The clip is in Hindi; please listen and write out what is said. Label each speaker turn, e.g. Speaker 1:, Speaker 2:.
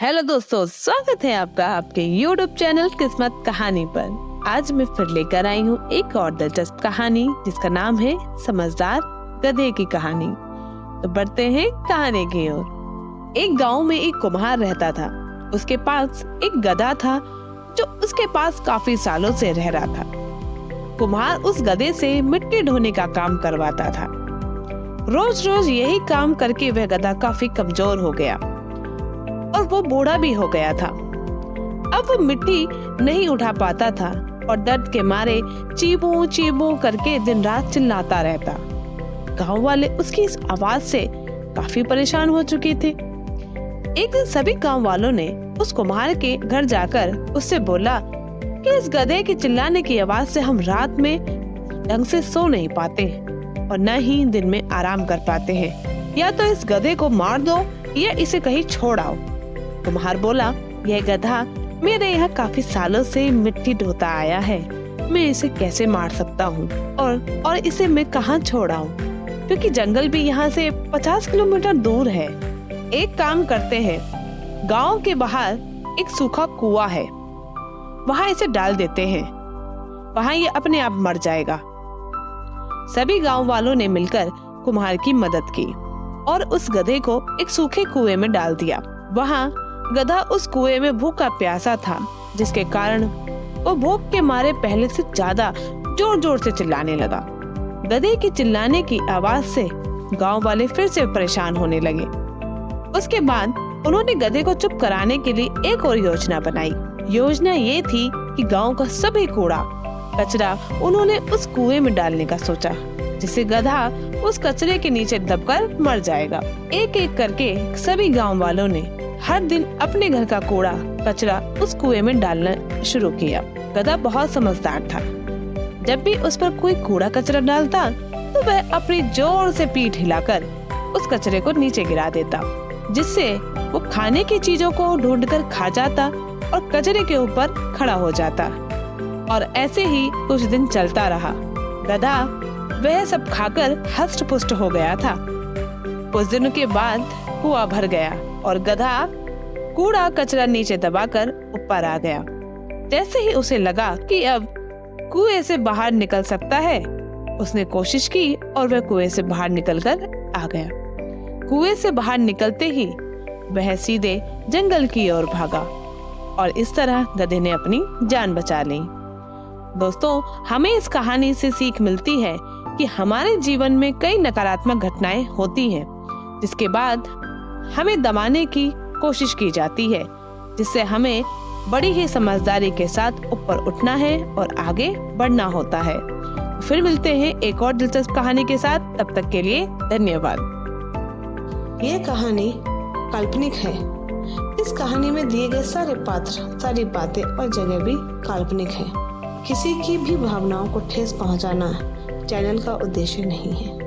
Speaker 1: हेलो दोस्तों, स्वागत है आपका आपके YouTube चैनल किस्मत कहानी पर। आज मैं फिर लेकर आई हूँ एक और दिलचस्प कहानी जिसका नाम है समझदार गधे की कहानी। तो बढ़ते हैं कहानी की ओर। एक गांव में एक कुम्हार रहता था। उसके पास एक गधा था जो उसके पास काफी सालों से रह रहा था। कुम्हार उस गधे से मिट्टी ढोने का काम करवाता था। रोज रोज यही काम करके वह गधा काफी कमजोर हो गया और वो बूढ़ा भी हो गया था। अब वो मिट्टी नहीं उठा पाता था और दर्द के मारे चीबू चीबू करके दिन रात चिल्लाता रहता। गांव वाले उसकी इस आवाज से काफी परेशान हो चुके थे। एक दिन सभी गांव वालों ने उस कुम्हार के घर जाकर उससे बोला कि इस गधे के चिल्लाने की आवाज से हम रात में ढंग से सो नहीं पाते और न ही दिन में आराम कर पाते हैं। या तो इस गधे को मार दो या इसे कहीं छोड़ आओ। कुम्हार बोला, यह गधा मेरे यहाँ काफी सालों से मिट्टी ढोता आया है। मैं इसे कैसे मार सकता हूँ और इसे मैं कहाँ छोड़ आऊँ, क्योंकि जंगल भी यहाँ से 50 किलोमीटर दूर है। एक काम करते हैं, गांव के बाहर एक सूखा कुआं है, वहाँ इसे डाल देते हैं। वहाँ ये अपने आप मर जाएगा। सभी गांव वालों ने मिलकर कुम्हार की मदद की और उस गधे को एक सूखे कुएं में डाल दिया। वहाँ गधा उस कुएं में भूखा प्यासा था, जिसके कारण वो भूख के मारे पहले से ज्यादा जोर जोर से चिल्लाने लगा। गधे की चिल्लाने की आवाज से गांव वाले फिर से परेशान होने लगे। उसके बाद उन्होंने गधे को चुप कराने के लिए एक और योजना बनाई। योजना ये थी कि गांव का सभी कूड़ा कचरा उन्होंने उस कुएं में डालने का सोचा, जिससे गधा उस कचरे के नीचे दबकर मर जाएगा। एक एक करके सभी गांव वालों ने हर दिन अपने घर का कूड़ा कचरा उस कुएं में डालना शुरू किया। गधा बहुत समझदार था। जब भी उस पर कोई कूड़ा कचरा डालता तो वह अपनी जोर से पीठ हिलाकर उस कचरे को नीचे गिरा देता, जिससे वो खाने की चीजों को ढूंढकर खा जाता और कचरे के ऊपर खड़ा हो जाता। और ऐसे ही कुछ दिन चलता रहा। गधा वह सब खाकर हष्ट पुष्ट हो गया था। कुछ दिनों के बाद कुआं भर गया और गधा कूड़ा कचरा नीचे दबाकर ऊपर आ गया। जैसे ही उसे लगा कि अब कुएं से बाहर निकल सकता है, उसने कोशिश की और वह कुएं से बाहर निकलकर आ गया। कुएं से बाहर निकलते ही वह सीधे जंगल की ओर भागा और इस तरह गधे ने अपनी जान बचा ली। दोस्तों, हमें इस कहानी से सीख मिलती है कि हमारे जीवन में कई नकारात्मक घटनाएं होती हैं, जिसके बाद हमें दबाने की कोशिश की जाती है, जिससे हमें बड़ी ही समझदारी के साथ ऊपर उठना है और आगे बढ़ना होता है। फिर मिलते हैं एक और दिलचस्प कहानी के साथ। तब तक के लिए धन्यवाद।
Speaker 2: यह कहानी काल्पनिक है। इस कहानी में दिए गए सारे पात्र, सारी बातें और जगह भी काल्पनिक है। किसी की भी भावनाओं को ठेस पहुंचाना चैनल का उद्देश्य नहीं है।